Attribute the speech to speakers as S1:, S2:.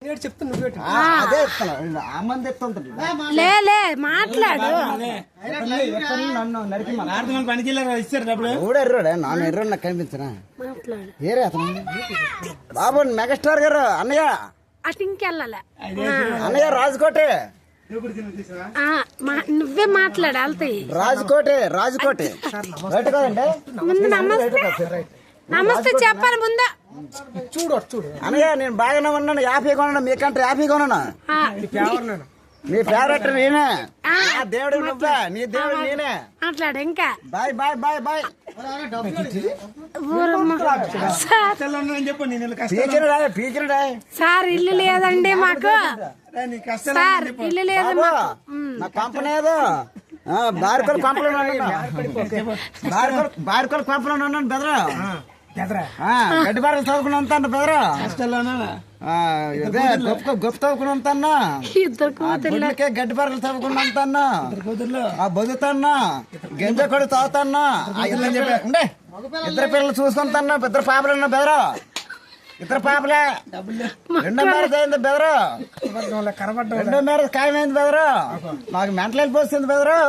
S1: అదే ఇస్తాను ఆ మంది ఎత్తుంటది
S2: లే మాట్లాడు
S1: నన్ను నరికి
S3: పనికి ఇస్తారు డబ్బులు
S1: ఊడు ఎర్రోడే నాన్న ఎర్రోడు నాకు కనిపించనా
S2: మాట్లాడు
S1: ఏరే అతను బాబు మెగాస్టార్ గారు అన్నయ్య
S2: అటు ఇంకెళ్ళాలి
S1: అన్నయ్య రాజకోటే
S2: నువ్వే మాట్లాడు వెళ్తాయి
S1: రాజకోటే రాజకోటే రైట్ కదండి
S2: ముందు నమస్తే చెప్పాలి ముందు
S1: చూడు అన్నయ్య నేను బాగానే ఉన్నాను 50 కొన్నాను మీకంటే 50 కొన్నాను నీ ఫేవరెట్ నేనే దేవుడు నువ్వే నీ దేవుడు నేనే
S2: మాట్లాడు ఇంకా
S1: బాయ్ బాయ్ బాయ్ బాయ్ పీకినడా
S2: సార్ ఇల్లు లేదండి మాకు సార్ ఇల్లు లేదు మాకు
S1: నా కంపెనీ ఏదో బారికల్ పంపలో బారికల్ పంపలో ఉన్నాను బెదరా గడ్డి బారలు చదువుకున్నంత బెదరా ఇదే గొప్ప చదువుకున్నంతన్నా ఇద్దరికే గడ్డి బారలు చదువుకున్నంతన్నా బతుకుతాన్నా గింజ కొడి తాగుతాన్నా ఉండే ఇద్దరు పిల్లలు చూసుకుంటాన్నా ఇద్దరు పాపలు ఉన్నా బెదరా ఇద్దరు పాపలే రెండో మ్యారేజ్ అయింది బెదరు రెండో మ్యారేజ్ ఖాయమైంది బెదరు నాకు మెంటల్ వెళ్ళిపోతుంది బెదరు